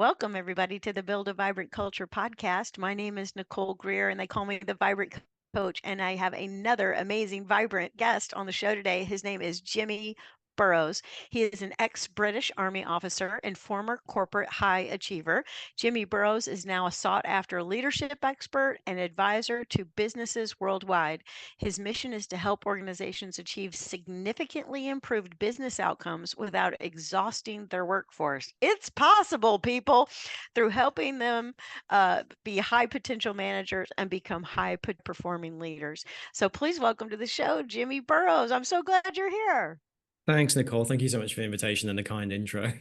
Welcome, everybody, to the Build a Vibrant Culture podcast. My name is Nicole Greer, and they call me the Vibrant Coach. And I have another amazing, vibrant guest on the show today. His name is Jimmy Burrows. He is an ex-British Army officer and former corporate high achiever. Jimmy Burrows is now a sought-after leadership expert and advisor to businesses worldwide. His mission is to help organizations achieve significantly improved business outcomes without exhausting their workforce. It's possible, people, through helping them be high potential managers and become high performing leaders. So please welcome to the show, Jimmy Burrows. I'm so glad you're here. Thanks, Nicole. Thank you so much for the invitation and the kind intro.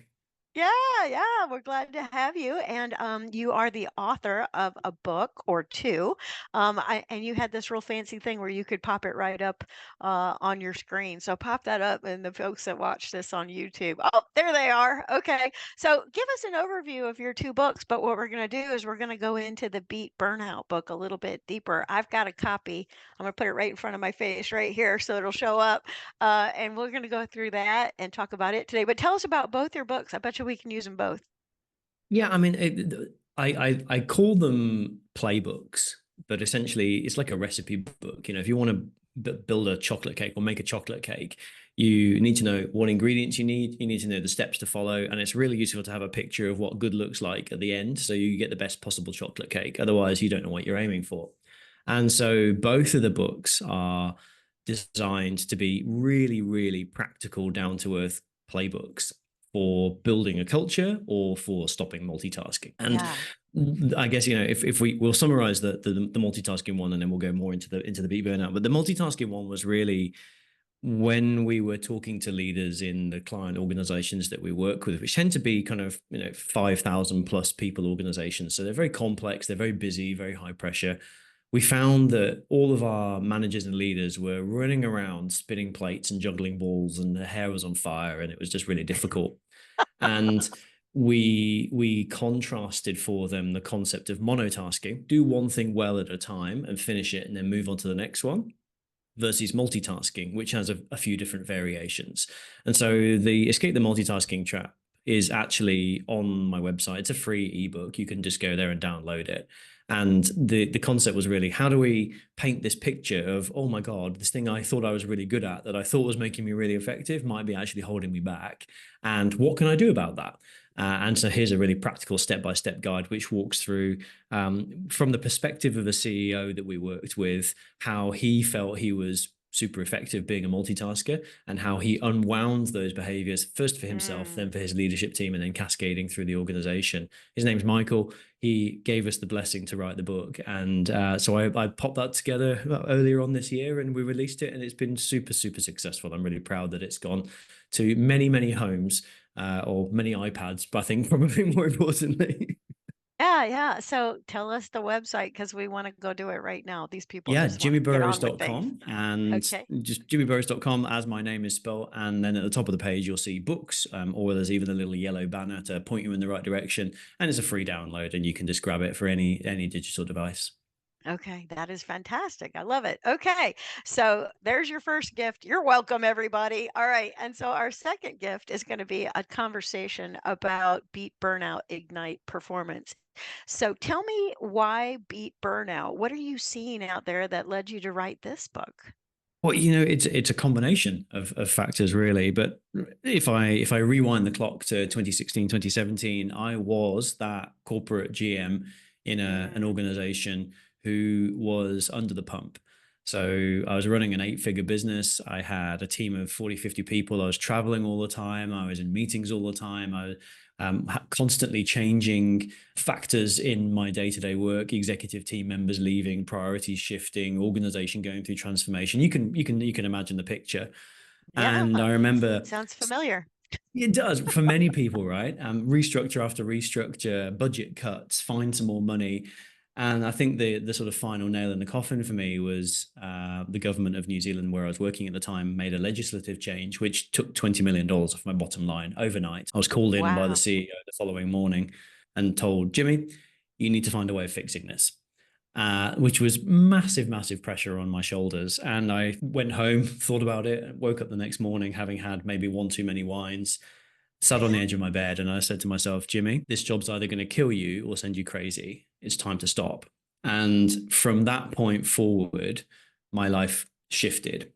Yeah, we're glad to have you. And you are the author of a book or two. And you had this real fancy thing where you could pop it right up on your screen. So pop that up, and the folks that watch this on YouTube. Oh, there they are. Okay. So give us an overview of your two books. But what we're going to do is we're going to go into the Beat Burnout book a little bit deeper. I've got a copy. I'm going to put it right in front of my face right here so it'll show up. And we're going to go through that and talk about it today. But tell us about both your books. I bet you we can use them both. Yeah, I mean, I call them playbooks, but essentially it's like a recipe book. If you want to build a chocolate cake or make a chocolate cake, you need to know what ingredients you need. You need to know the steps to follow, and it's really useful to have a picture of what good looks like at the end, so you get the best possible chocolate cake. Otherwise, you don't know what you're aiming for. And so both of the books are designed to be really, really practical, down to earth playbooks for building a culture or for stopping multitasking. And I guess, if we'll summarize the multitasking one, and then we'll go more into the beat burnout. But the multitasking one was really when we were talking to leaders in the client organizations that we work with, which tend to be kind of 5,000 plus people organizations. So they're very complex, they're very busy, very high pressure. We found that all of our managers and leaders were running around spinning plates and juggling balls, and their hair was on fire, and it was just really difficult. And we contrasted for them the concept of monotasking: do one thing well at a time and finish it and then move on to the next one, versus multitasking, which has a few different variations. And so the Escape the Multitasking Trap is actually on my website. It's a free ebook. You can just go there and download it. And the concept was really, how do we paint this picture of, oh my God, this thing I thought I was really good at, that I thought was making me really effective, might be actually holding me back. And what can I do about that? And so here's a really practical step-by-step guide, which walks through, from the perspective of a CEO that we worked with, how he felt he was super effective being a multitasker, and how he unwound those behaviors, first for himself, then for his leadership team, and then cascading through the organization. His name's Michael. He gave us the blessing to write the book. And so I popped that together earlier on this year, and we released it, and it's been super, super successful. I'm really proud that it's gone to many, many homes, or many iPads, but I think probably more importantly. Yeah. So tell us the website, because we want to go do it right now. These people Yeah, just want to get on with things. jimmyburrows.com, and Okay. just jimmyburrows.com as my name is spelled. And then at the top of the page, you'll see books, or there's even a little yellow banner to point you in the right direction. And it's a free download, and you can just grab it for any digital device. Okay, that is fantastic. I love it. Okay, so there's your first gift. You're welcome, everybody. All right, and so our second gift is going to be a conversation about Beat Burnout, Ignite Performance. So tell me, why Beat Burnout? What are you seeing out there that led you to write this book? Well, it's a combination of factors, really. But if I rewind the clock to 2016, 2017, I was that corporate GM in an organization who was under the pump. So I was running an 8-figure business. I had a team of 40, 50 people. I was traveling all the time. I was in meetings all the time. I was constantly changing factors in my day-to-day work, executive team members leaving, priorities shifting, organization going through transformation. You can imagine the picture. Yeah, And I remember, sounds familiar. it does for many people, right? Restructure after restructure, budget cuts, find some more money. And I think the sort of final nail in the coffin for me was the government of New Zealand, where I was working at the time, made a legislative change which took $20 million off my bottom line overnight. I was called in by the Wow. CEO the following morning and told, Jimmy, you need to find a way of fixing this. Which was massive, massive pressure on my shoulders. And I went home, thought about it, woke up the next morning having had maybe one too many wines, sat on the edge of my bed, and I said to myself, Jimmy, this job's either going to kill you or send you crazy. It's time to stop. And from that point forward, my life shifted.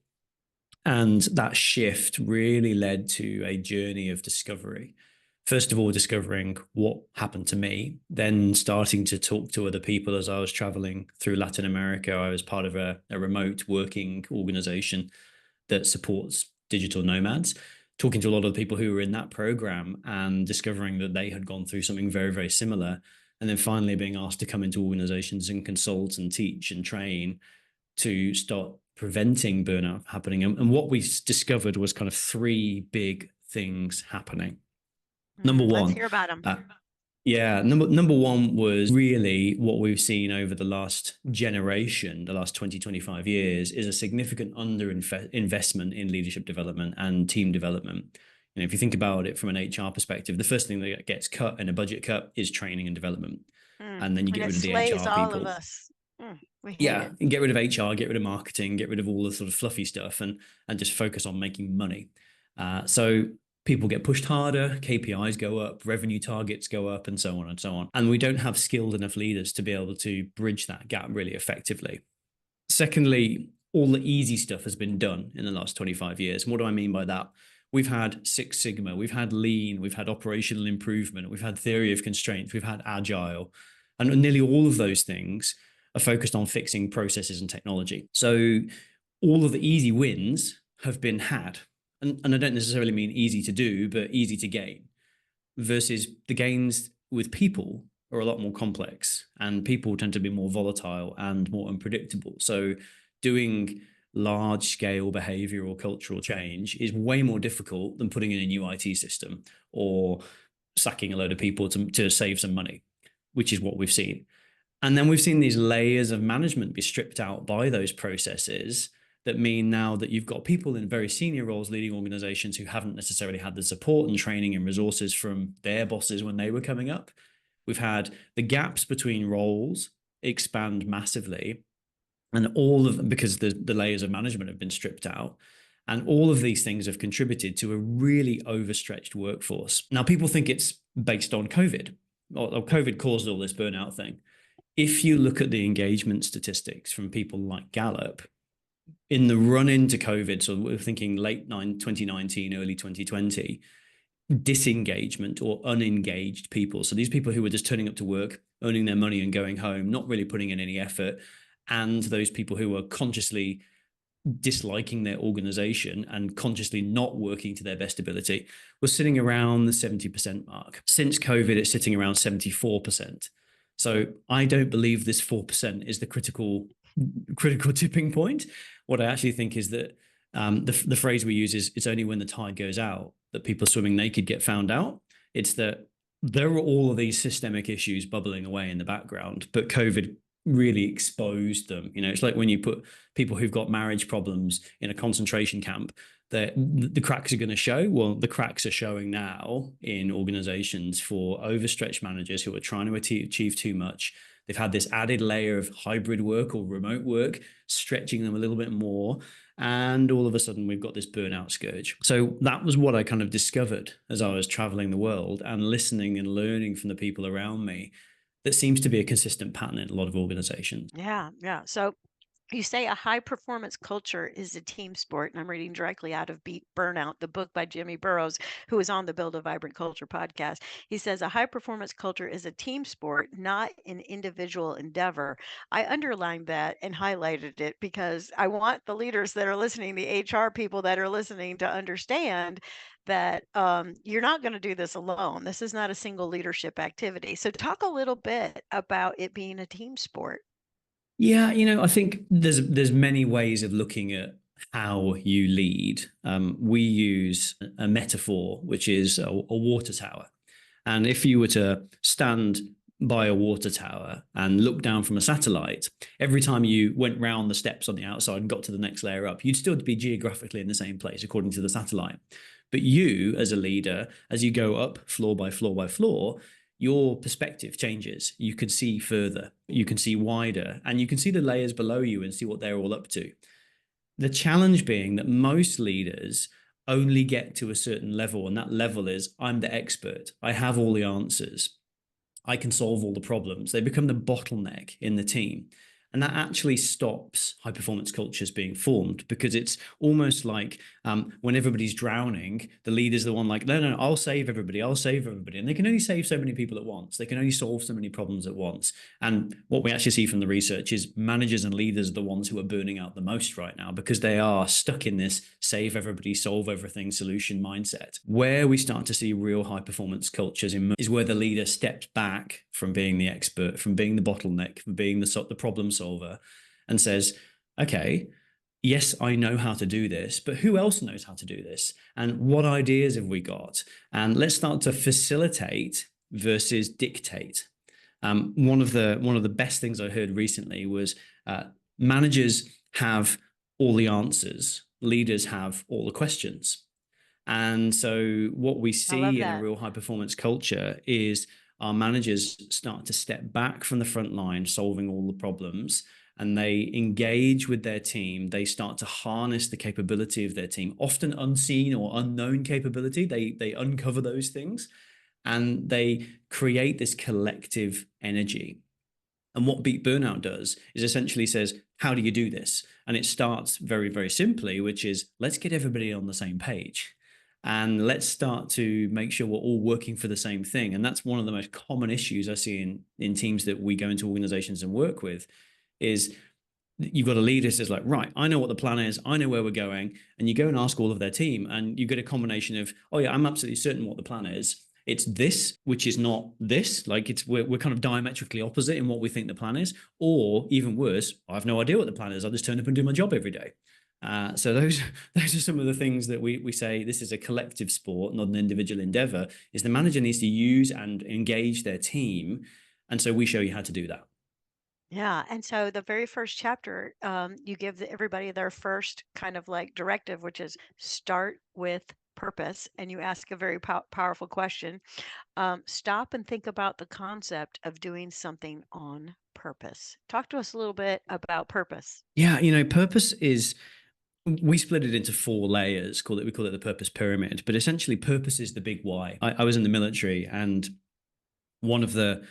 And that shift really led to a journey of discovery. First of all, discovering what happened to me, then starting to talk to other people as I was traveling through Latin America. I was part of a remote working organization that supports digital nomads, talking to a lot of the people who were in that program and discovering that they had gone through something very, very similar. And then finally being asked to come into organizations and consult and teach and train to start preventing burnout happening. And what we discovered was kind of three big things happening. Number Let's one, hear about them. yeah, number one was really what we've seen over the last generation, the last 20, 25 years, is a significant investment in leadership development and team development. You know, if you think about it from an HR perspective, the first thing that gets cut in a budget cut is training and development. And then you And get it rid of the slays HR all of people. us. We hate Yeah, it. and get rid of HR, get rid of marketing, get rid of all the sort of fluffy stuff, and just focus on making money. So people get pushed harder, KPIs go up, revenue targets go up, and so on and so on. And we don't have skilled enough leaders to be able to bridge that gap really effectively. Secondly, all the easy stuff has been done in the last 25 years. And what do I mean by that? We've had Six Sigma, we've had Lean, we've had operational improvement, we've had theory of constraints, we've had Agile, and nearly all of those things are focused on fixing processes and technology. So all of the easy wins have been had. And I don't necessarily mean easy to do, but easy to gain, versus the gains with people are a lot more complex, and people tend to be more volatile and more unpredictable. So doing large scale behavioral cultural change is way more difficult than putting in a new IT system or sacking a load of people to save some money, which is what we've seen. And then we've seen these layers of management be stripped out by those processes that mean now that you've got people in very senior roles leading organizations who haven't necessarily had the support and training and resources from their bosses when they were coming up. We've had the gaps between roles expand massively, and all of because the layers of management have been stripped out. And all of these things have contributed to a really overstretched workforce. Now, people think it's based on COVID, or COVID caused all this burnout thing. If you look at the engagement statistics from people like Gallup, in the run into COVID, so we're thinking late 2019, early 2020, disengagement or unengaged people. So these people who were just turning up to work, earning their money and going home, not really putting in any effort, and those people who were consciously disliking their organization and consciously not working to their best ability, was sitting around the 70% mark. Since COVID, it's sitting around 74%. So I don't believe this 4% is the critical tipping point. What I actually think is that the phrase we use is it's only when the tide goes out that people swimming naked get found out. It's that there are all of these systemic issues bubbling away in the background, but COVID really exposed them. You know, it's like when you put people who've got marriage problems in a concentration camp, the cracks are going to show. Well, the cracks are showing now in organizations for overstretched managers who are trying to achieve too much. They've had this added layer of hybrid work or remote work, stretching them a little bit more. And all of a sudden, we've got this burnout scourge. So that was what I kind of discovered as I was traveling the world and listening and learning from the people around me. That seems to be a consistent pattern in a lot of organizations. Yeah. So you say a high performance culture is a team sport, and I'm reading directly out of Beat Burnout, the book by Jimmy Burrows, who is on the Build a Vibrant Culture podcast. He says a high performance culture is a team sport, not an individual endeavor. I underlined that and highlighted it because I want the leaders that are listening, the HR people that are listening, to understand that you're not going to do this alone. This is not a single leadership activity. So, talk a little bit about it being a team sport. Yeah, you know, I think there's many ways of looking at how you lead. We use a metaphor, which is a water tower. And if you were to stand by a water tower and look down from a satellite, every time you went round the steps on the outside and got to the next layer up, you'd still be geographically in the same place according to the satellite. But you, as a leader, as you go up floor by floor by floor, your perspective changes. You can see further, you can see wider, and you can see the layers below you and see what they're all up to. The challenge being that most leaders only get to a certain level. And that level is, I'm the expert. I have all the answers. I can solve all the problems. They become the bottleneck in the team. And that actually stops high performance cultures being formed, because it's almost like when everybody's drowning, the leader's the one like, no, no, no, I'll save everybody. I'll save everybody. And they can only save so many people at once. They can only solve so many problems at once. And what we actually see from the research is managers and leaders are the ones who are burning out the most right now, because they are stuck in this save everybody, solve everything solution mindset. Where we start to see real high performance cultures is where the leader steps back from being the expert, from being the bottleneck, from being the problem solver, and says, okay, yes, I know how to do this, but who else knows how to do this? And what ideas have we got? And let's start to facilitate versus dictate. One of the best things I heard recently was managers have all the answers, leaders have all the questions. And so what we see in a real high performance culture is our managers start to step back from the front line, solving all the problems, and they engage with their team. They start to harness the capability of their team, often unseen or unknown capability. They uncover those things, and they create this collective energy. And what Beat Burnout does is essentially says, how do you do this? And it starts very, very simply, which is, let's get everybody on the same page. And let's start to make sure we're all working for the same thing. And that's one of the most common issues I see in teams that we go into organizations and work with, is you've got a leader who says like, right, I know what the plan is. I know where we're going. And you go and ask all of their team, and you get a combination of, oh yeah, I'm absolutely certain what the plan is. It's this, which is not this. Like we're kind of diametrically opposite in what we think the plan is. Or even worse, I have no idea what the plan is. I just turn up and do my job every day. So those are some of the things that we say this is a collective sport, not an individual endeavor, is the manager needs to use and engage their team. And so we show you how to do that. Yeah. And so the very first chapter, you give everybody their first kind of like directive, which is start with purpose. And you ask a very powerful question. Stop and think about the concept of doing something on purpose. Talk to us a little bit about purpose. Yeah. Purpose is, we split it into 4 layers, we call it the purpose pyramid, but essentially purpose is the big why. I was in the military, and one of the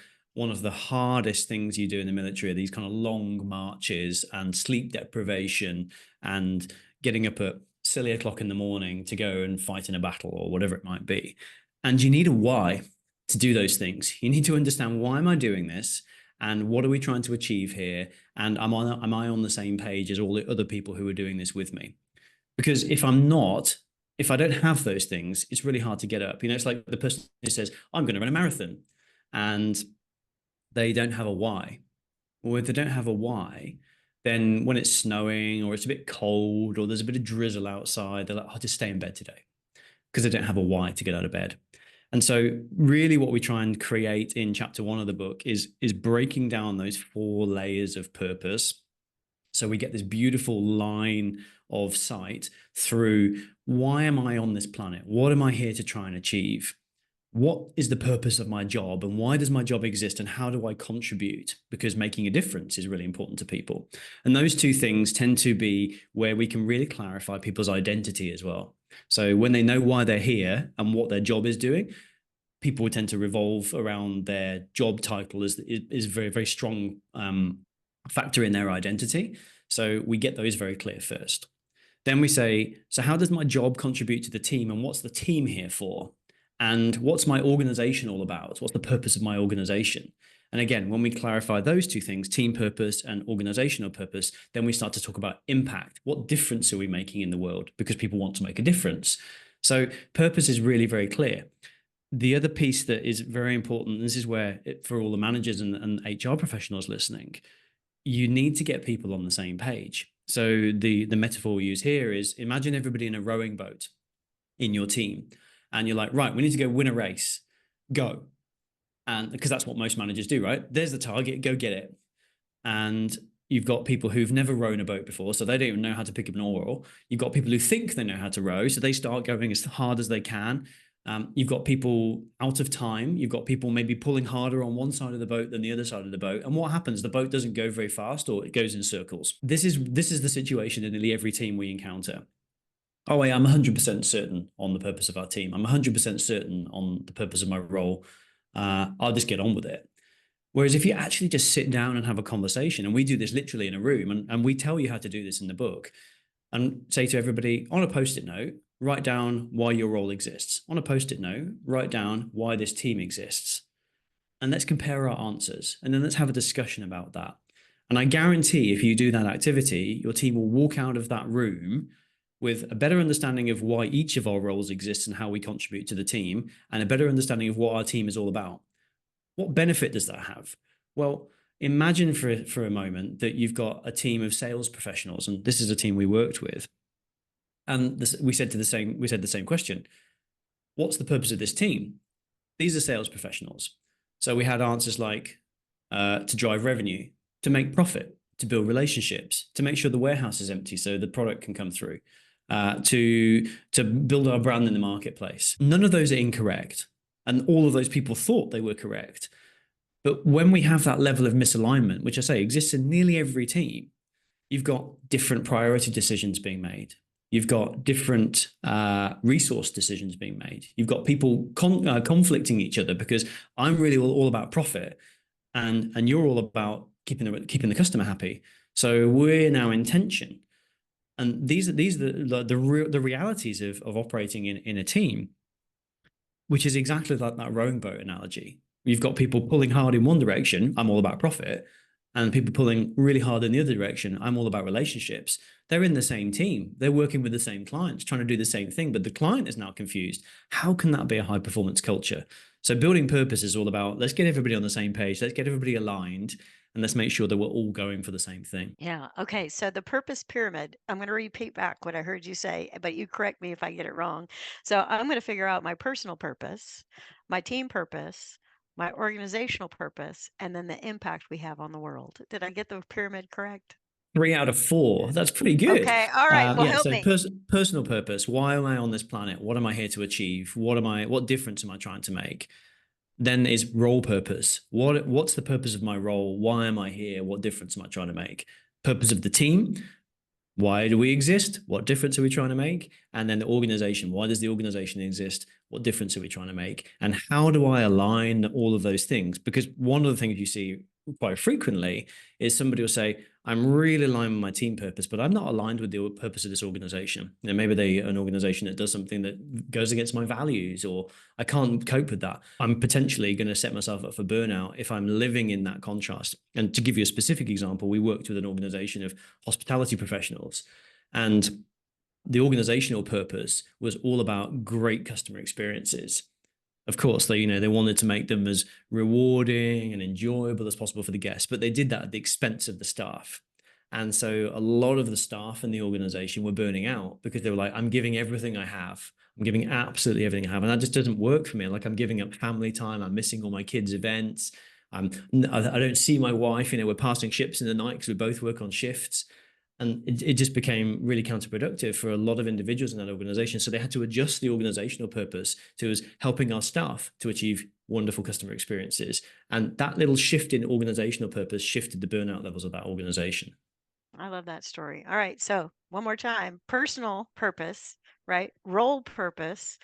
hardest things you do in the military are these kind of long marches and sleep deprivation and getting up at silly o'clock in the morning to go and fight in a battle or whatever it might be. And you need a why to do those things. You need to understand, why am I doing this? And what are we trying to achieve here? And am I on the same page as all the other people who are doing this with me? Because if I'm not, if I don't have those things, it's really hard to get up. It's like the person who says, I'm going to run a marathon, and they don't have a why. Well, if they don't have a why, then when it's snowing or it's a bit cold or there's a bit of drizzle outside, they're like, I'll just stay in bed today, because they don't have a why to get out of bed. And so really what we try and create in chapter 1 of the book is breaking down those 4 layers of purpose. So we get this beautiful line of sight through, why am I on this planet? What am I here to try and achieve? What is the purpose of my job, and why does my job exist, and how do I contribute? Because making a difference is really important to people. And those 2 things tend to be where we can really clarify people's identity as well. So when they know why they're here and what their job is doing, people tend to revolve around their job title is a very, very strong factor in their identity. So we get those very clear first. Then we say, so how does my job contribute to the team, and what's the team here for? And what's my organization all about? What's the purpose of my organization? And again, when we clarify those 2 things, team purpose and organizational purpose, then we start to talk about impact. What difference are we making in the world? Because people want to make a difference. So purpose is really very clear. The other piece that is very important, this is where for all the managers and HR professionals listening, you need to get people on the same page. So the metaphor we use here is, imagine everybody in a rowing boat in your team. And you're like, right, we need to go win a race, go. And because that's what most managers do, right? There's the target, go get it. And you've got people who've never rowed a boat before, so they don't even know how to pick up an oar. You've got people who think they know how to row, so they start going as hard as they can. You've got people out of time. You've got people maybe pulling harder on one side of the boat than the other side of the boat. And what happens? The boat doesn't go very fast, or it goes in circles. This is the situation in nearly every team we encounter. Oh, I'm 100% certain on the purpose of our team. I'm 100% certain on the purpose of my role. I'll just get on with it. Whereas if you actually just sit down and have a conversation, and we do this literally in a room, and we tell you how to do this in the book, and say to everybody on a post-it note, write down why your role exists. On a post-it note, write down why this team exists. And let's compare our answers. And then let's have a discussion about that. And I guarantee if you do that activity, your team will walk out of that room with a better understanding of why each of our roles exists and how we contribute to the team, and a better understanding of what our team is all about. What benefit does that have? Well, imagine for a moment that you've got a team of sales professionals, and this is a team we worked with. And we said the same question. What's the purpose of this team? These are sales professionals. So we had answers like to drive revenue, to make profit, to build relationships, to make sure the warehouse is empty so the product can come through, to build our brand in the marketplace. None of those are incorrect. And all of those people thought they were correct. But when we have that level of misalignment, which I say exists in nearly every team, you've got different priority decisions being made. You've got different resource decisions being made. You've got people conflicting each other because I'm really all about profit, and you're all about keeping the customer happy. So we're now in tension, and these are the realities of operating in a team, which is exactly like that rowing boat analogy. You've got people pulling hard in one direction, I'm all about profit, and people pulling really hard in the other direction, I'm all about relationships. They're in the same team. They're working with the same clients, trying to do the same thing, but the client is now confused. How can that be a high performance culture? So building purpose is all about, let's get everybody on the same page, let's get everybody aligned, and let's make sure that we're all going for the same thing. Yeah. Okay. So the purpose pyramid, I'm going to repeat back what I heard you say, but you correct me if I get it wrong. So I'm going to figure out my personal purpose, my team purpose, my organizational purpose, and then the impact we have on the world. Did I get the pyramid correct? 3 out of 4. That's pretty good. Okay. All right. Well, Yeah. help So me. personal purpose. Why am I on this planet? What am I here to achieve? What difference am I trying to make? Then is role purpose. What's the purpose of my role? Why am I here? What difference am I trying to make? Purpose of the team. Why do we exist? What difference are we trying to make? And then the organization. Why does the organization exist? What difference are we trying to make? And how do I align all of those things? Because one of the things you see quite frequently is somebody will say, I'm really aligned with my team purpose, but I'm not aligned with the purpose of this organization. You know, maybe they're an organization that does something that goes against my values, or I can't cope with that. I'm potentially going to set myself up for burnout if I'm living in that contrast. And to give you a specific example, we worked with an organization of hospitality professionals, and the organizational purpose was all about great customer experiences. Of course, they wanted to make them as rewarding and enjoyable as possible for the guests, but they did that at the expense of the staff. And so a lot of the staff in the organization were burning out because they were like, I'm giving everything I have. I'm giving absolutely everything I have. And that just doesn't work for me. Like, I'm giving up family time. I'm missing all my kids' events. I don't see my wife. We're passing ships in the night because we both work on shifts. And it just became really counterproductive for a lot of individuals in that organization. So they had to adjust the organizational purpose to us helping our staff to achieve wonderful customer experiences. And that little shift in organizational purpose shifted the burnout levels of that organization. I love that story. All right. So one more time, personal purpose, right? Role purpose,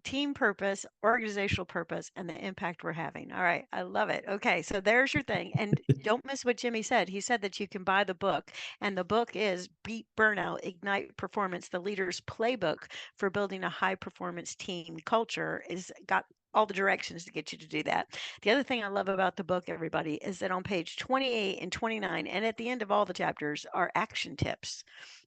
team purpose, organizational purpose, and the impact we're having. All right. I love it. Okay. So there's your thing. And don't miss what Jimmy said. He said that you can buy the book, and the book is Beat Burnout, Ignite Performance, the leader's playbook for building a high performance team culture. Is got all the directions to get you to do that. The other thing I love about the book, everybody, is that on page 28 and 29, and at the end of all the chapters, are action tips.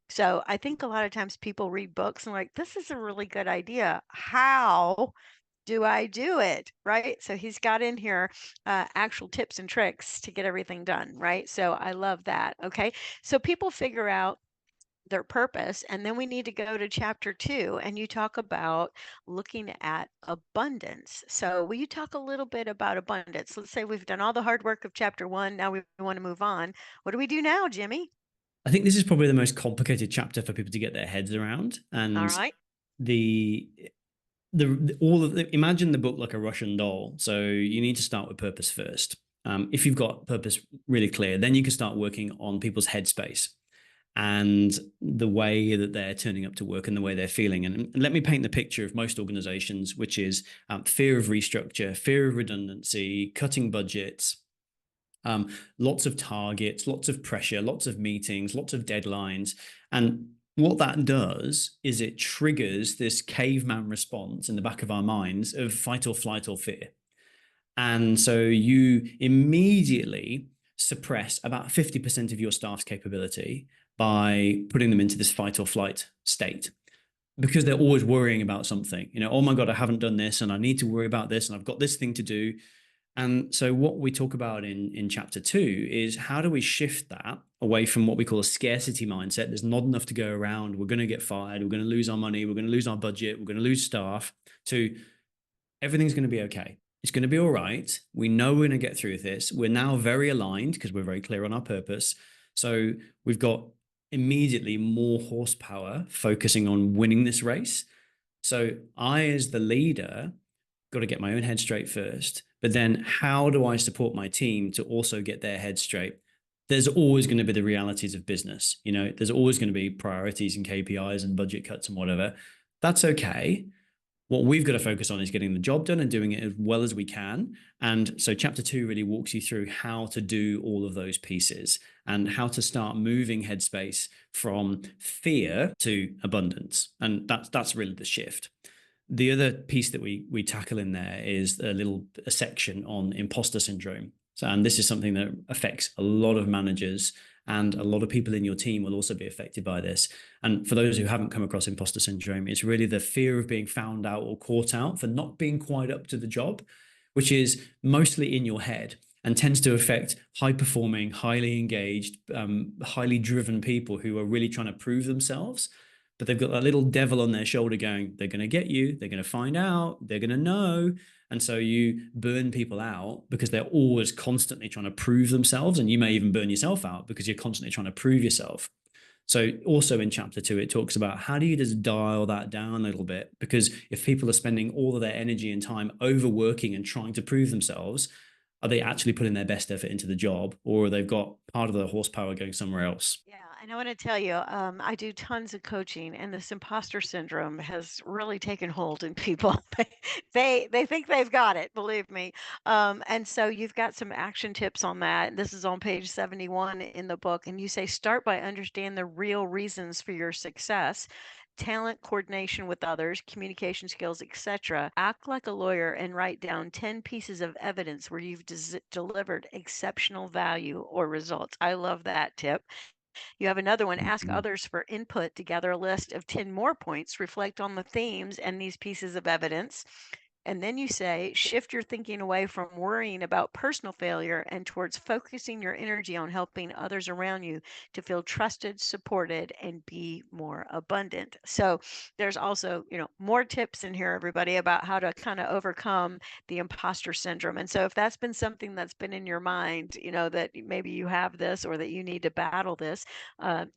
So I think a lot of times people read books and like, this is a really good idea. How do I do it? Right. So he's got in here actual tips and tricks to get everything done. Right. So I love that. Okay. So people figure out their purpose. And then we need to go to chapter 2, and you talk about looking at abundance. So, will you talk a little bit about abundance? Let's say we've done all the hard work of chapter 1. Now we want to move on. What do we do now, Jimmy? I think this is probably the most complicated chapter for people to get their heads around. All And right. the all of imagine the book like a Russian doll. So you need to start with purpose first. If you've got purpose really clear, then you can start working on people's headspace. and the way that they're turning up to work and the way they're feeling. And let me paint the picture of most organizations, which is fear of restructure, fear of redundancy, cutting budgets, lots of targets, lots of pressure, lots of meetings, lots of deadlines. And what that does is it triggers this caveman response in the back of our minds of fight or flight or fear. And so you immediately suppress about 50% of your staff's capability by putting them into this fight or flight state, because they're always worrying about something. Oh my God, I haven't done this and I need to worry about this and I've got this thing to do. And so what we talk about in chapter 2 is how do we shift that away from what we call a scarcity mindset? There's not enough to go around. We're going to get fired. We're going to lose our money. We're going to lose our budget. We're going to lose staff, to everything's going to be okay. It's going to be all right. We know we're going to get through this. We're now very aligned because we're very clear on our purpose. So we've got immediately more horsepower focusing on winning this race. So I, as the leader, got to get my own head straight first. But then how do I support my team to also get their head straight? There's always going to be the realities of business. There's always going to be priorities and KPIs and budget cuts and whatever. That's okay. What we've got to focus on is getting the job done and doing it as well as we can. And so chapter 2 really walks you through how to do all of those pieces and how to start moving headspace from fear to abundance. And that's really the shift. The other piece that we tackle in there is a section on imposter syndrome. And this is something that affects a lot of managers, and a lot of people in your team will also be affected by this. And for those who haven't come across imposter syndrome, it's really the fear of being found out or caught out for not being quite up to the job, which is mostly in your head and tends to affect high-performing, highly engaged, highly driven people who are really trying to prove themselves. But they've got that little devil on their shoulder going, they're going to get you, they're going to find out, they're going to know. And so you burn people out because they're always constantly trying to prove themselves. And you may even burn yourself out because you're constantly trying to prove yourself. So also in chapter 2, it talks about how do you just dial that down a little bit? Because if people are spending all of their energy and time overworking and trying to prove themselves, are they actually putting their best effort into the job, or they've got part of the horsepower going somewhere else? Yeah, and I want to tell you, I do tons of coaching, and this imposter syndrome has really taken hold in people. They think they've got it, believe me. And so you've got some action tips on that. This is on page 71 in the book, and you say start by understanding the real reasons for your success. Talent, coordination with others, communication skills, etc. Act like a lawyer and write down 10 pieces of evidence where you've delivered exceptional value or results. I love that tip. You have another one, ask Mhm. others for input to gather a list of 10 more points, reflect on the themes and these pieces of evidence. And then you say, shift your thinking away from worrying about personal failure and towards focusing your energy on helping others around you to feel trusted, supported, and be more abundant. So there's also, more tips in here, everybody, about how to kind of overcome the imposter syndrome. And so if that's been something that's been in your mind, that maybe you have this or that you need to battle this,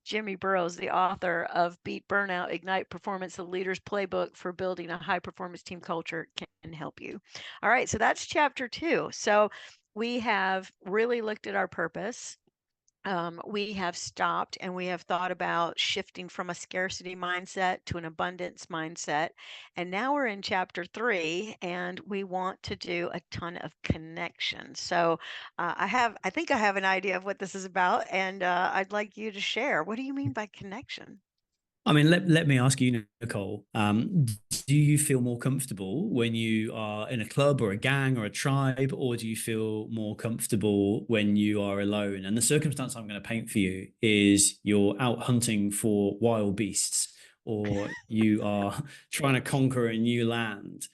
Jimmy Burrows, the author of Beat Burnout, Ignite Performance, the Leader's Playbook for Building a High Performance Team Culture, can help you. All right, so that's chapter 2. So we have really looked at our purpose. We have stopped and we have thought about shifting from a scarcity mindset to an abundance mindset. And now we're in chapter 3 and we want to do a ton of connection. So I think I have an idea of what this is about, and I'd like you to share. What do you mean by connection? I mean, let me ask you, Nicole, do you feel more comfortable when you are in a club or a gang or a tribe, or do you feel more comfortable when you are alone? And the circumstance I'm going to paint for you is you're out hunting for wild beasts, or you are trying to conquer a new land.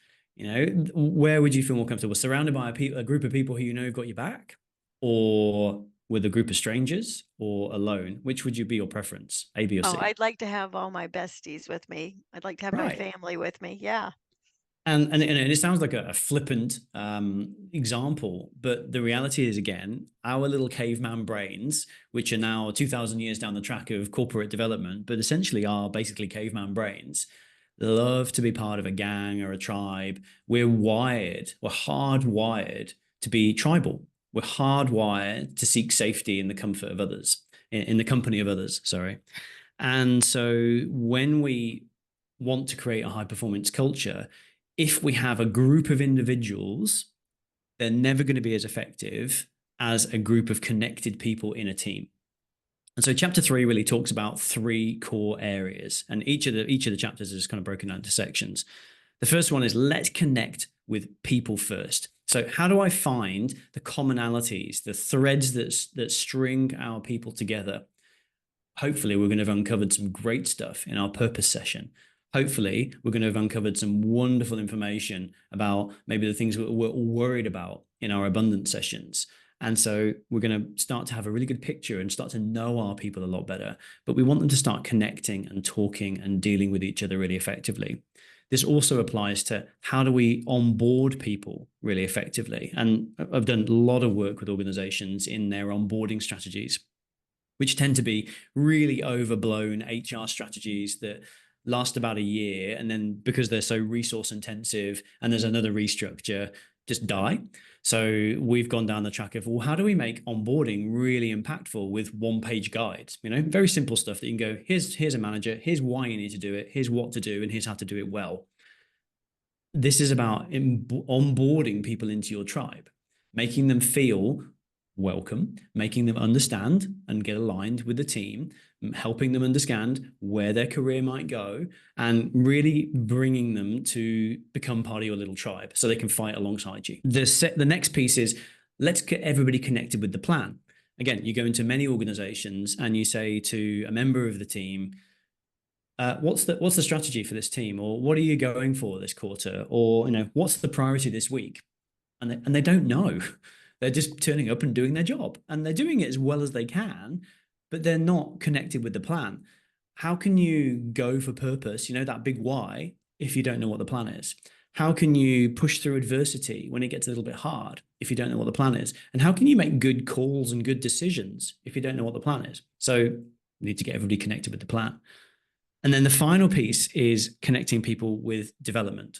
Where would you feel more comfortable? Surrounded by a group of people who you know have got your back, or with a group of strangers, or alone? Which would you be your preference, A, B, or Oh, C? I'd like to have all my besties with me. I'd like to have my Right. family with me. Yeah. And it sounds like a flippant example, but the reality is, again, our little caveman brains, which are now 2,000 years down the track of corporate development, but essentially are basically caveman brains, love to be part of a gang or a tribe. We're hardwired to be tribal. We're hardwired to seek safety in the comfort of others. in the company of others. Sorry. And so when we want to create a high performance culture, if we have a group of individuals, they're never going to be as effective as a group of connected people in a team. And so chapter 3 really talks about 3 core areas, and each of the chapters is kind of broken down into sections. The first one is let's connect with people first. So how do I find the commonalities, the threads that string our people together? Hopefully, we're going to have uncovered some great stuff in our purpose session. Hopefully, we're going to have uncovered some wonderful information about maybe the things we're worried about in our abundance sessions. And so we're going to start to have a really good picture and start to know our people a lot better. But we want them to start connecting and talking and dealing with each other really effectively. This also applies to how do we onboard people really effectively. And I've done a lot of work with organizations in their onboarding strategies, which tend to be really overblown HR strategies that last about a year. And then because they're so resource intensive and there's another restructure, just die. So we've gone down the track of, well, how do we make onboarding really impactful with one-page guides? Very simple stuff that you can go, here's a manager, here's why you need to do it, here's what to do, and here's how to do it well. This is about onboarding people into your tribe, making them feel welcome, making them understand and get aligned with the team, helping them understand where their career might go, and really bringing them to become part of your little tribe so they can fight alongside you. The next piece is let's get everybody connected with the plan. Again, you go into many organizations and you say to a member of the team, what's the strategy for this team, or what are you going for this quarter, or what's the priority this week? And they don't know. They're just turning up and doing their job, and they're doing it as well as they can, but they're not connected with the plan. How can you go for purpose, that big why, if you don't know what the plan is? How can you push through adversity when it gets a little bit hard if you don't know what the plan is? And how can you make good calls and good decisions if you don't know what the plan is? So you need to get everybody connected with the plan. And then the final piece is connecting people with development.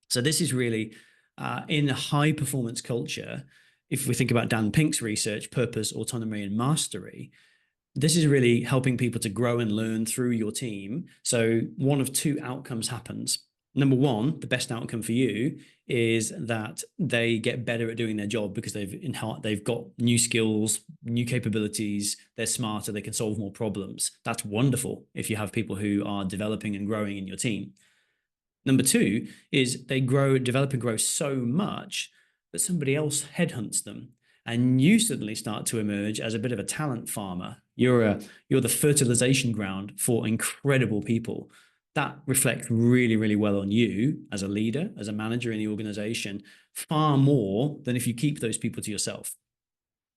So this is really in a high performance culture. If we think about Dan Pink's research, purpose, autonomy, and mastery, this is really helping people to grow and learn through your team. So one of 2 outcomes happens. Number 1, the best outcome for you is that they get better at doing their job because they've got new skills, new capabilities, they're smarter, they can solve more problems. That's wonderful if you have people who are developing and growing in your team. Number 2 is they develop and grow so much that somebody else headhunts them, and you suddenly start to emerge as a bit of a talent farmer. You're the fertilization ground for incredible people. That reflects really, really well on you as a leader, as a manager in the organization, far more than if you keep those people to yourself.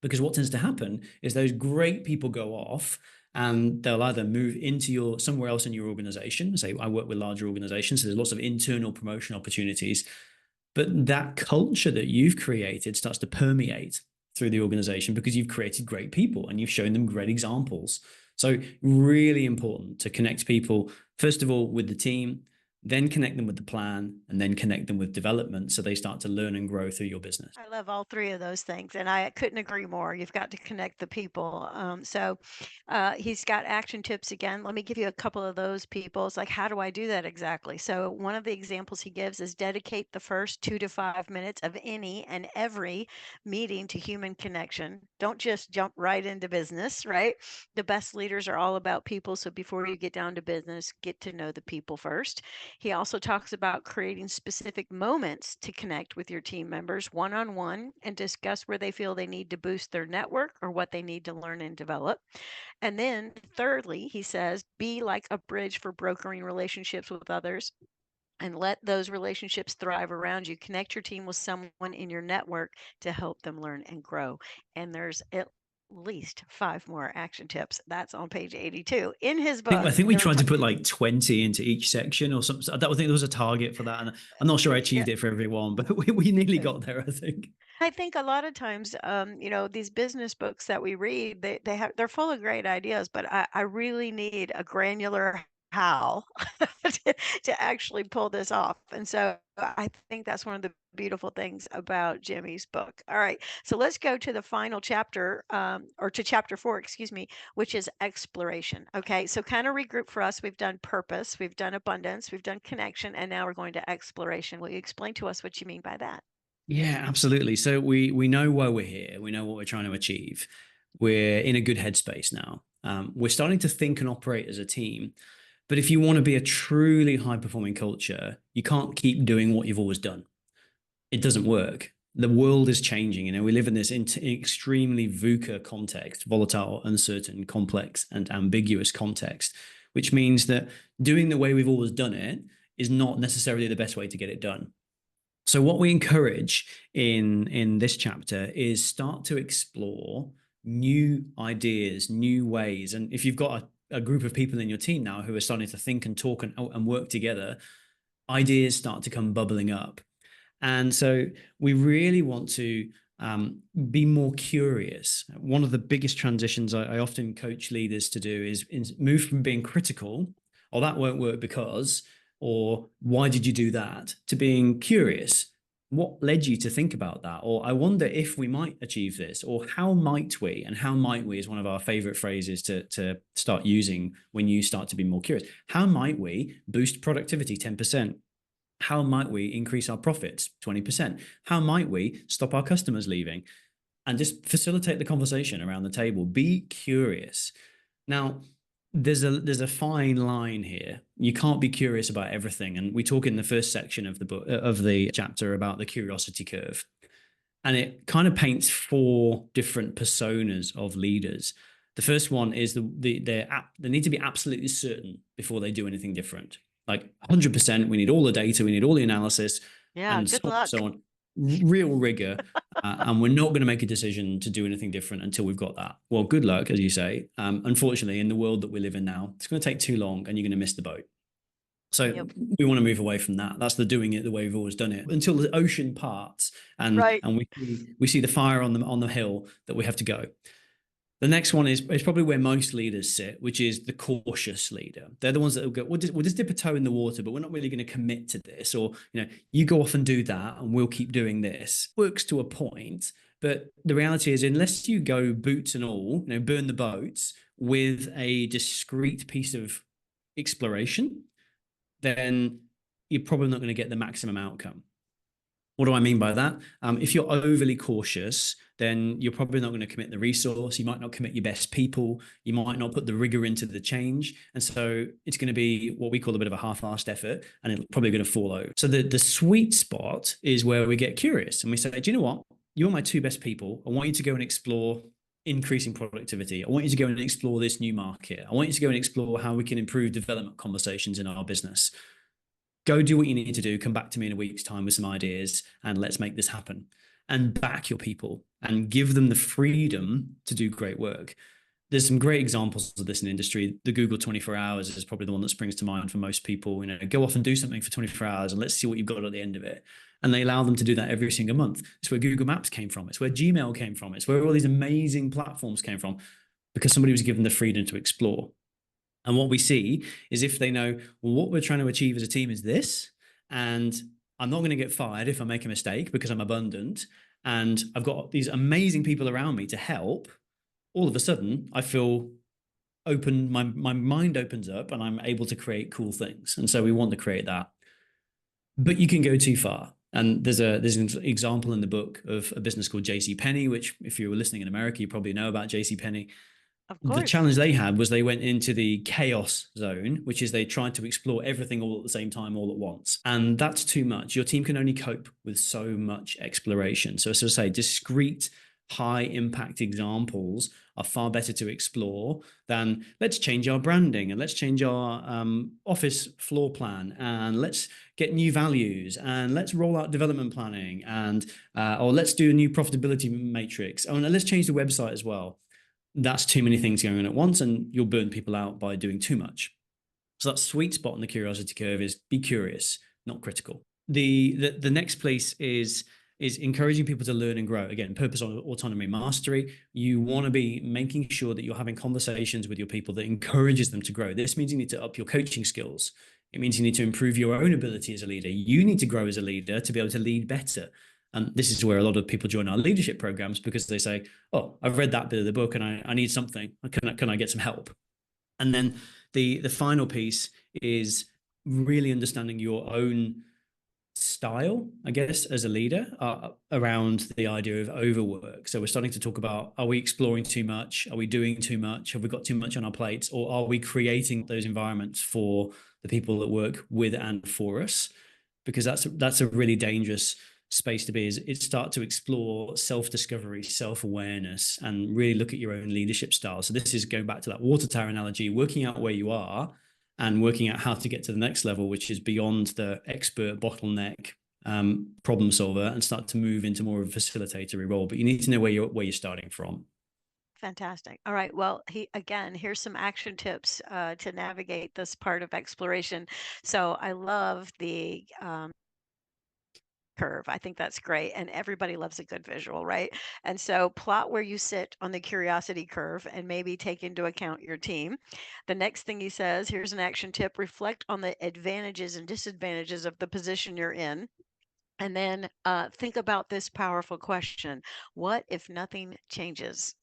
Because what tends to happen is those great people go off and they'll either move into somewhere else in your organization. Say, I work with larger organizations, so there's lots of internal promotion opportunities. But that culture that you've created starts to permeate through the organization because you've created great people and you've shown them great examples. So really important to connect people, first of all, with the team, then connect them with the plan, and then connect them with development so they start to learn and grow through your business. I love all 3 of those things, and I couldn't agree more. You've got to connect the people. He's got action tips again. Let me give you a couple of those people. It's like, how do I do that exactly? So one of the examples he gives is dedicate the first 2 to 5 minutes of any and every meeting to human connection. Don't just jump right into business, right? The best leaders are all about people. So before you get down to business, get to know the people first. He also talks about creating specific moments to connect with your team members one-on-one and discuss where they feel they need to boost their network or what they need to learn and develop. And then thirdly, he says, be like a bridge for brokering relationships with others and let those relationships thrive around you. Connect your team with someone in your network to help them learn and grow. And there's at least 5 more action tips. That's on page 82 in his I book. think we tried to put like 20 into each section or something. I think there was a target for that, and I'm not sure I achieved it for everyone, but we nearly got there, I think. I think a lot of times, these business books that we read, they're full of great ideas, but I really need a granular how to actually pull this off. And so I think that's one of the beautiful things about Jimmy's book. All right, so let's go to the final chapter, or to chapter 4, excuse me, which is exploration. Okay, so kind of regroup for us. We've done purpose, we've done abundance, we've done connection, and now we're going to exploration. Will you explain to us what you mean by that? Yeah, absolutely. So we know why we're here. We know what we're trying to achieve. We're in a good headspace now. We're starting to think and operate as a team. But if you want to be a truly high performing culture, you can't keep doing what you've always done. It doesn't work. The world is changing. You know, we live in this extremely VUCA context, volatile, uncertain, complex, and ambiguous context, which means that doing the way we've always done it is not necessarily the best way to get it done. So what we encourage in this chapter is start to explore new ideas, new ways. And if you've got a group of people in your team now who are starting to think and talk and work together, ideas start to come bubbling up. And so we really want to be more curious. One of the biggest transitions I often coach leaders to do is move from being critical, or that won't work because, or why did you do that, to being curious. What led you to think about that? Or I wonder if we might achieve this, or how might we? And how might we is one of our favorite phrases to start using when you start to be more curious. How might we boost productivity 10%? How might we increase our profits 20%? How might we stop our customers leaving? And just facilitate the conversation around the table. Be curious. Now, there's a fine line here. You can't be curious about everything. And we talk in the first section of the book, of the chapter, about the curiosity curve. And it kind of paints 4 different personas of leaders. The first one is they need to be absolutely certain before they do anything different. Like 100%, we need all the data, we need all the analysis, Yeah, and good luck. so on. Real rigor. And we're not going to make a decision to do anything different until we've got that. Well, good luck, as you say. Unfortunately, in the world that we live in now, it's going to take too long and you're going to miss the boat. So Yep. we want to move away from that. That's the doing it the way we've always done it until the ocean parts and Right. we see the fire on the hill that we have to go. The next one is probably where most leaders sit, which is the cautious leader. They're the ones that will go, we'll just dip a toe in the water, but we're not really going to commit to this. Or, you go off and do that and we'll keep doing this. Works to a point. But the reality is, unless you go boots and all, burn the boats with a discrete piece of exploration, then you're probably not going to get the maximum outcome. What do I mean by that? If you're overly cautious, then you're probably not going to commit the resource. You might not commit your best people. You might not put the rigor into the change. And so it's going to be what we call a bit of a half-assed effort, and it's probably going to fall over. So the sweet spot is where we get curious and we say, do you know what? You're my 2 best people. I want you to go and explore increasing productivity. I want you to go and explore this new market. I want you to go and explore how we can improve development conversations in our business. Go do what you need to do. Come back to me in a week's time with some ideas and let's make this happen. And back your people and give them the freedom to do great work. There's some great examples of this in industry. The Google 24 hours is probably the one that springs to mind for most people. Go off and do something for 24 hours and let's see what you've got at the end of it. And they allow them to do that every single month. It's where Google Maps came from. It's where Gmail came from. It's where all these amazing platforms came from, because somebody was given the freedom to explore. And what we see is, if they know, well, what we're trying to achieve as a team is this, and I'm not going to get fired if I make a mistake because I'm abundant, and I've got these amazing people around me to help, all of a sudden I feel open, my mind opens up and I'm able to create cool things. And so we want to create that. But you can go too far. And there's an example in the book of a business called JCPenney, which, if you were listening in America, you probably know about JCPenney. Of course. The challenge they had was they went into the chaos zone, which is they tried to explore everything all at the same time, all at once. And that's too much. Your team can only cope with so much exploration. So, as I say, discrete, high impact examples are far better to explore than let's change our branding and let's change our office floor plan and let's get new values and let's roll out development planning and or let's do a new profitability matrix. Oh, and let's change the website as well. That's too many things going on at once, and you'll burn people out by doing too much. So that sweet spot on the curiosity curve is be curious, not critical. The next place is encouraging people to learn and grow. Again, purpose, autonomy, mastery. You want to be making sure that you're having conversations with your people that encourages them to grow. This means you need to up your coaching skills. It means you need to improve your own ability as a leader. You need to grow as a leader to be able to lead better. And this is where a lot of people join our leadership programs, because they say, oh, I've read that bit of the book and I need something. Can I get some help? And then the final piece is really understanding your own style, I guess, as a leader, around the idea of overwork. So we're starting to talk about, are we exploring too much? Are we doing too much? Have we got too much on our plates? Or are we creating those environments for the people that work with and for us? Because that's a really dangerous space to be, is it start to explore self-discovery, self-awareness, and really look at your own leadership style. So this is going back to that water tower analogy, working out where you are and working out how to get to the next level, which is beyond the expert bottleneck problem solver, and start to move into more of a facilitatory role. But you need to know where you're starting from. Fantastic. All right. Well, here's some action tips to navigate this part of exploration. So I love the curve. I think that's great. And everybody loves a good visual, right? And so plot where you sit on the curiosity curve and maybe take into account your team. The next thing he says, here's an action tip: reflect on the advantages and disadvantages of the position you're in. And then think about this powerful question: what if nothing changes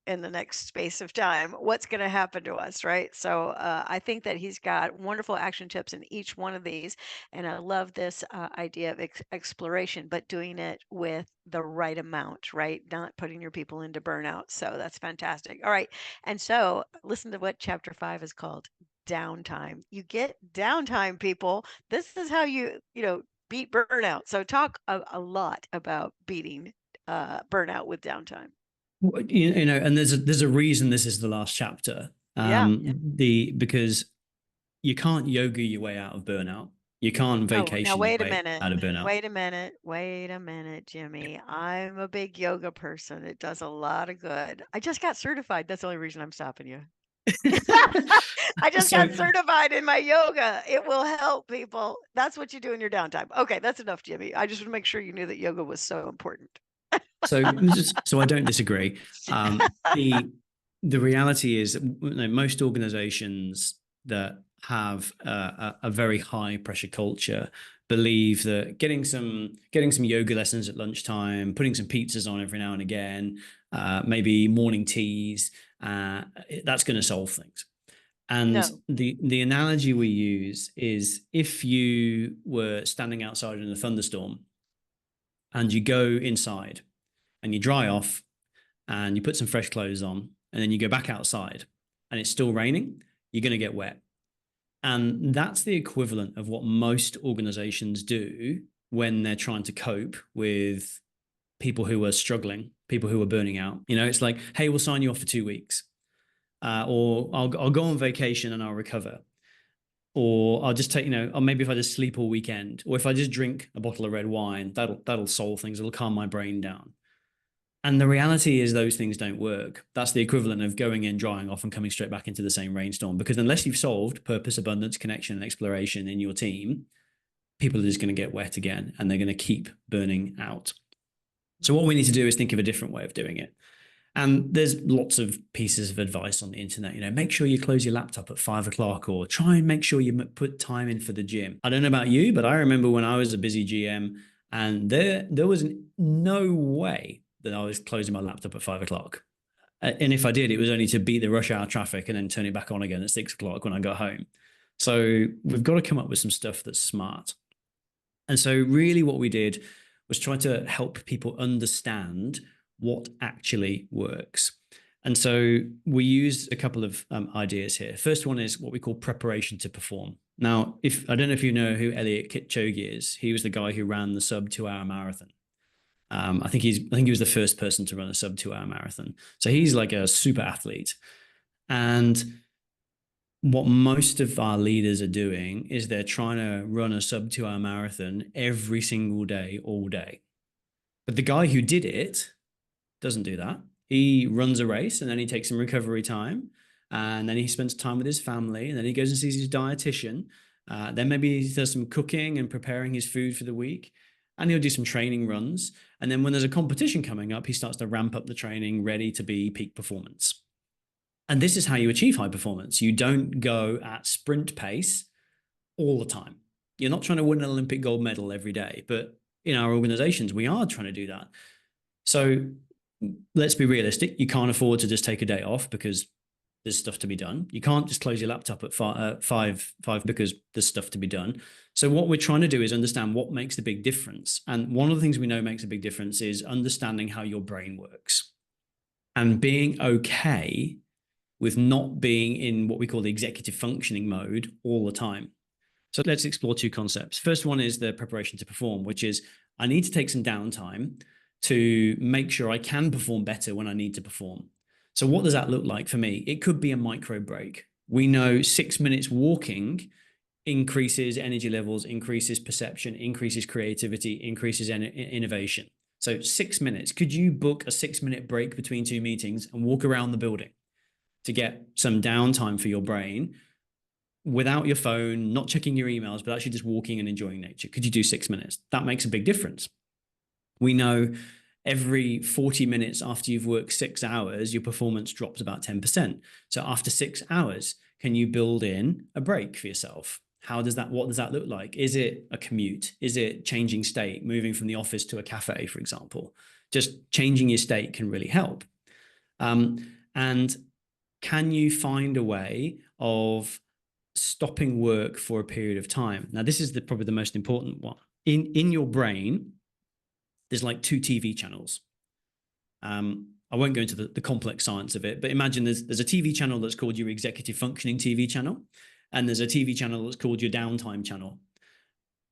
in the next space of time? What's going to happen to us, right? So I think that he's got wonderful action tips in each one of these. And I love this idea of exploration, but doing it with the right amount, right? Not putting your people into burnout. So that's fantastic. All right. And so listen to what chapter 5 is called: downtime. You get downtime, people. This is how you beat burnout. So talk a lot about beating burnout with downtime. And there's a reason this is the last chapter. Yeah. Because you can't yoga your way out of burnout. You can't Oh, now vacation your wait a way minute. out of burnout. Wait a minute, Jimmy. I'm a big yoga person. It does a lot of good. I just got certified. That's the only reason I'm stopping you. I just So got certified in my yoga. It will help people. That's what you do in your downtime. Okay, that's enough, Jimmy. I just want to make sure you knew that yoga was so important. so I don't disagree. The reality is, most organizations that have a very high pressure culture believe that getting some yoga lessons at lunchtime, putting some pizzas on every now and again, maybe morning teas, that's going to solve things. And No. the analogy we use is, if you were standing outside in a thunderstorm and you go inside and you dry off and you put some fresh clothes on, and then you go back outside and it's still raining, you're going to get wet. And that's the equivalent of what most organizations do when they're trying to cope with people who are struggling, people who are burning out. It's like, hey, we'll sign you off for 2 weeks. Or I'll go on vacation and I'll recover. Or I'll just take, or maybe if I just sleep all weekend, or if I just drink a bottle of red wine, that'll solve things. It'll calm my brain down. And the reality is, those things don't work. That's the equivalent of going in, drying off, and coming straight back into the same rainstorm. Because unless you've solved purpose, abundance, connection, and exploration in your team, people are just going to get wet again, and they're going to keep burning out. So what we need to do is think of a different way of doing it. And there's lots of pieces of advice on the internet. Make sure you close your laptop at 5 o'clock, or try and make sure you put time in for the gym. I don't know about you, but I remember when I was a busy GM, and there was no way that I was closing my laptop at 5 o'clock. And if I did, it was only to beat the rush hour traffic and then turn it back on again at 6 o'clock when I got home. So we've got to come up with some stuff that's smart. And so really what we did was try to help people understand what actually works. And so we used a couple of ideas here. First one is what we call preparation to perform. Now, I don't know if you know who Eliot Kipchoge is. He was the guy who ran the sub 2 hour marathon. I think he was the first person to run a sub 2 hour marathon. So he's like a super athlete. And what most of our leaders are doing is they're trying to run a sub 2 hour marathon every single day, all day. But the guy who did it doesn't do that. He runs a race, and then he takes some recovery time, and then he spends time with his family, and then he goes and sees his dietitian. Then maybe he does some cooking and preparing his food for the week, and he'll do some training runs. And then when there's a competition coming up, he starts to ramp up the training, ready to be peak performance. And this is how you achieve high performance. You don't go at sprint pace all the time. You're not trying to win an Olympic gold medal every day, but in our organizations, we are trying to do that. So let's be realistic. You can't afford to just take a day off because there's stuff to be done. You can't just close your laptop at five because there's stuff to be done. So what we're trying to do is understand what makes the big difference. And one of the things we know makes a big difference is understanding how your brain works and being okay with not being in what we call the executive functioning mode all the time. So let's explore two concepts. First one is the preparation to perform, which is I need to take some downtime to make sure I can perform better when I need to perform. So what does that look like for me? It could be a micro break. We know 6 minutes walking increases energy levels, increases perception, increases creativity, increases innovation. So 6 minutes. Could you book a 6-minute break between two meetings and walk around the building to get some downtime for your brain without your phone, not checking your emails, but actually just walking and enjoying nature? Could you do 6 minutes? That makes a big difference. We know every 40 minutes after you've worked 6 hours, your performance drops about 10%. So after 6 hours, can you build in a break for yourself? What does that look like? Is it a commute? Is it changing state, moving from the office to a cafe, for example? Just changing your state can really help. And can you find a way of stopping work for a period of time? Now, this is probably the most important one. In your brain, there's like 2 TV channels. I won't go into the complex science of it, but imagine there's a TV channel that's called your executive functioning TV channel, and there's a TV channel that's called your downtime channel.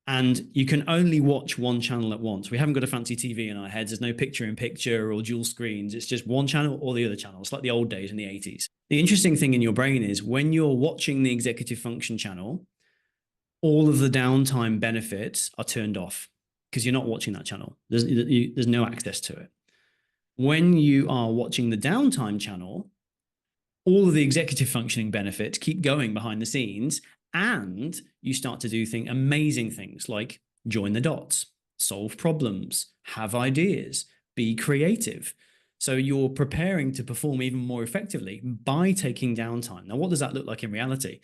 And you can only watch one channel at once. We haven't got a fancy TV in our heads. There's no picture in picture or dual screens. It's just one channel or the other channel. It's like the old days in the 80s. The interesting thing in your brain is when you're watching the executive function channel, all of the downtime benefits are turned off because you're not watching that channel. There's no access to it. When you are watching the downtime channel, all of the executive functioning benefits keep going behind the scenes, and you start to do amazing things like join the dots, solve problems, have ideas, be creative. So you're preparing to perform even more effectively by taking downtime. Now, what does that look like in reality?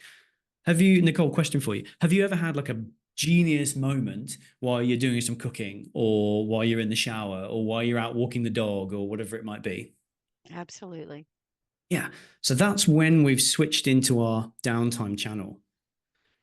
Nicole, question for you. Have you ever had like a genius moment while you're doing some cooking or while you're in the shower or while you're out walking the dog or whatever it might be? Absolutely. Yeah. So that's when we've switched into our downtime channel.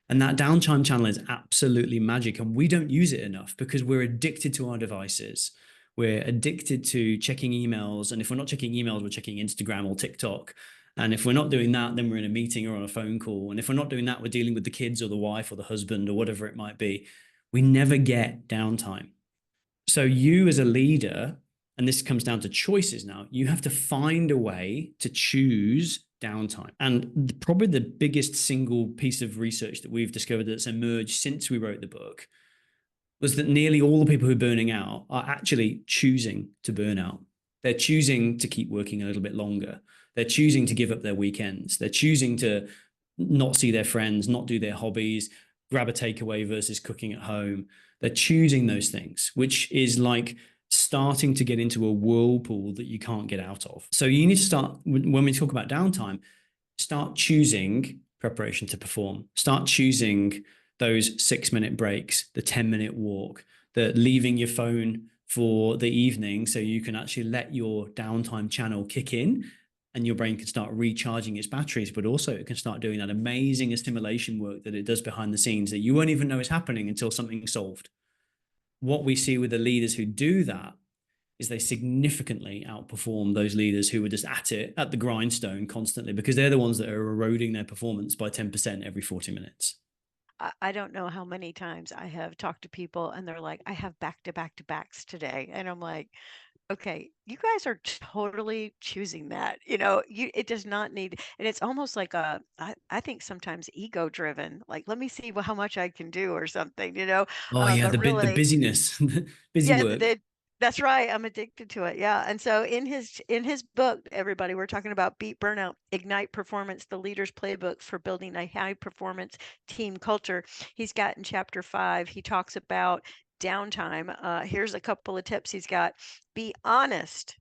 And that downtime channel is absolutely magic. And we don't use it enough because we're addicted to our devices. We're addicted to checking emails. And if we're not checking emails, we're checking Instagram or TikTok. And if we're not doing that, then we're in a meeting or on a phone call. And if we're not doing that, we're dealing with the kids or the wife or the husband or whatever it might be. We never get downtime. So you as a leader, and this comes down to choices now, you have to find a way to choose downtime. And probably the biggest single piece of research that we've discovered that's emerged since we wrote the book was that nearly all the people who are burning out are actually choosing to burn out. They're choosing to keep working a little bit longer. They're choosing to give up their weekends. They're choosing to not see their friends, not do their hobbies, grab a takeaway versus cooking at home. They're choosing those things, which is like starting to get into a whirlpool that you can't get out of. So you need to start, when we talk about downtime, start choosing preparation to perform. Start choosing those 6-minute breaks, the 10-minute walk, the leaving your phone for the evening so you can actually let your downtime channel kick in and your brain can start recharging its batteries, but also it can start doing that amazing assimilation work that it does behind the scenes that you won't even know is happening until something's solved. What we see with the leaders who do that is they significantly outperform those leaders who are just at it, at the grindstone constantly, because they're the ones that are eroding their performance by 10% every 40 minutes. I don't know how many times I have talked to people and they're like, I have back to back to backs today. And I'm like, okay, you guys are totally choosing that. It does not need, and it's almost like I think sometimes ego driven, like, let me see how much I can do or something. Oh yeah, But the really, busyness, busy yeah, work. that's right. I'm addicted to it. Yeah. And so in his book, everybody, we're talking about Beat Burnout, Ignite Performance, the leader's playbook for building a high performance team culture. He's got in chapter 5, he talks about downtime. Here's a couple of tips he's got. Be honest.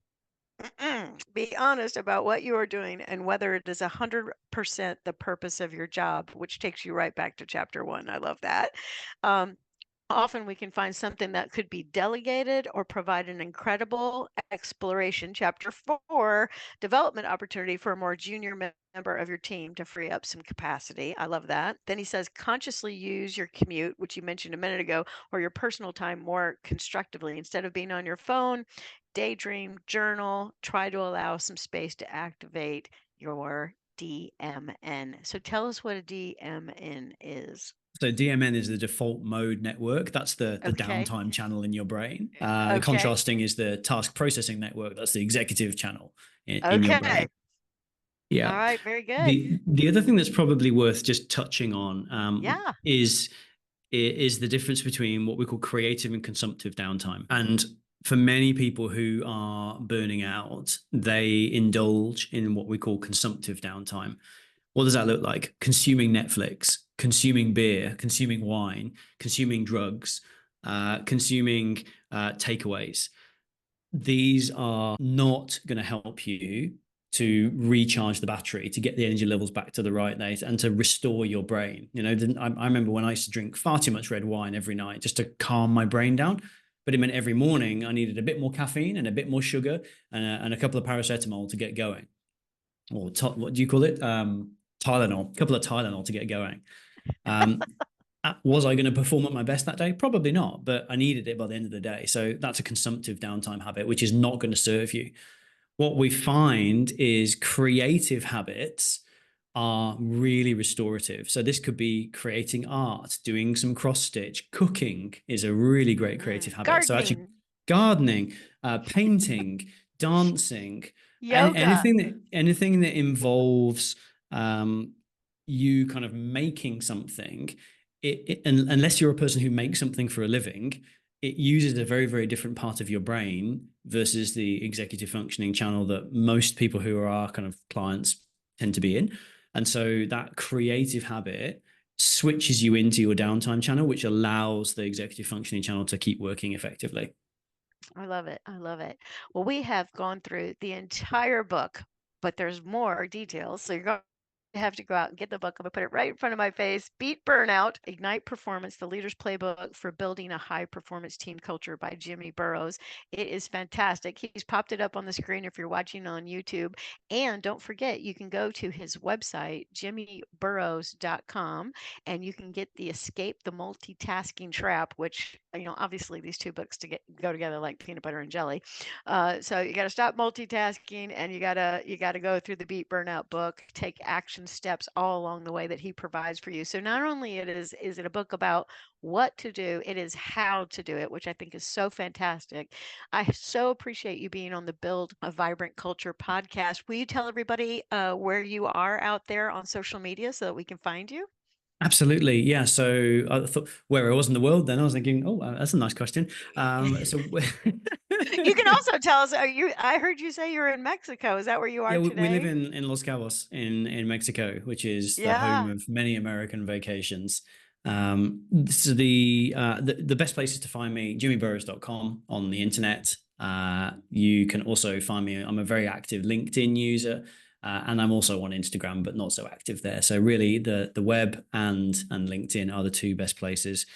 Be honest about what you are doing and whether it is 100% the purpose of your job, which takes you right back to chapter one. I love that. Um, Often we can find something that could be delegated or provide an incredible exploration. Chapter four, development opportunity for a more junior member of your team to free up some capacity. I love that. Then he says, consciously use your commute, which you mentioned a minute ago, or your personal time more constructively. Instead of being on your phone, daydream, journal, try to allow some space to activate your DMN. So tell us what a DMN is. So DMN is the default mode network. That's the Okay. downtime channel in your brain. The Okay. contrasting is the task processing network. That's the executive channel in your Okay. brain. All Yeah. right. Very good. The other thing that's probably worth just touching on Yeah. is the difference between what we call creative and consumptive downtime. And for many people who are burning out, they indulge in what we call consumptive downtime. What does that look like? Consuming Netflix, consuming beer, consuming wine, consuming drugs, consuming takeaways. These are not going to help you to recharge the battery, to get the energy levels back to the right place, and to restore your brain. I remember when I used to drink far too much red wine every night just to calm my brain down. But it meant every morning I needed a bit more caffeine and a bit more sugar and a couple of paracetamol to get going. Or what do you call it? Tylenol, a couple of Tylenol to get going. Um, was I going to perform at my best that day? Probably not, but I needed it by the end of the day. So that's a consumptive downtime habit, which is not going to serve you. What we find is creative habits are really restorative. So this could be creating art, doing some cross stitch, cooking is a really great creative habit. So actually Gardening, gardening, painting, dancing, and yoga. anything that involves you kind of making something, unless you're a person who makes something for a living, it uses a very, very different part of your brain versus the executive functioning channel that most people who are our kind of clients tend to be in. And so that creative habit switches you into your downtime channel, which allows the executive functioning channel to keep working effectively. I love it. I love it. Well, we have gone through the entire book, but there's more details. So you're going to have to go out and get the book. I'm going to put it right in front of my face. Beat Burnout, Ignite Performance, the Leader's Playbook for Building a High Performance Team Culture by Jimmy Burrows. It is fantastic. He's popped it up on the screen if you're watching on YouTube. And don't forget, you can go to his website, jimmyburrows.com, and you can get the Escape the Multitasking Trap, which, obviously these two books go together like peanut butter and jelly. So you got to stop multitasking, and you gotta go through the Beat Burnout book, take action steps all along the way that he provides for you. So not only is it a book about what to do, it is how to do it, which I think is so fantastic. I so appreciate you being on the Build a Vibrant Culture podcast. Will you tell everybody where you are out there on social media so that we can find you? Absolutely. Yeah. So I thought where I was in the world, then I was thinking, oh, that's a nice question. So You can also tell us, I heard you say you're in Mexico. Is that where you yeah, are we live today? in Los Cabos in Mexico, which is the home Yeah. of many American vacations. So the best places to find me, jimmyburrows.com on the internet. You can also find me. I'm a very active LinkedIn user, and I'm also on Instagram, but not so active there. So really, the web and LinkedIn are the two best places.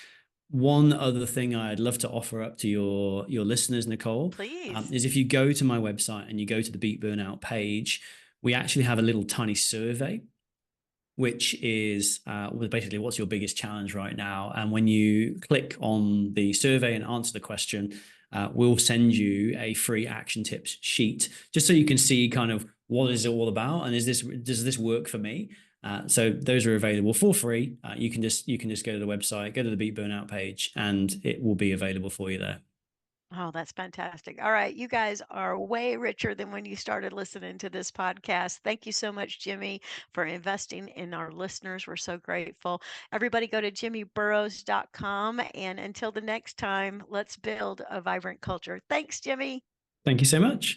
One other thing I'd love to offer up to your listeners, Nicole, Please. is if you go to my website and you go to the Beat Burnout page, we actually have a little tiny survey, which is basically what's your biggest challenge right now. And when you click on the survey and answer the question, we'll send you a free action tips sheet, just so you can see kind of what is it all about, and does this work for me? So those are available for free. You can just go to the website, go to the Beat Burnout page, and it will be available for you there. Oh, that's fantastic. All right. You guys are way richer than when you started listening to this podcast. Thank you so much, Jimmy, for investing in our listeners. We're so grateful. Everybody go to jimmyburrows.com. And until the next time, let's build a vibrant culture. Thanks, Jimmy. Thank you so much.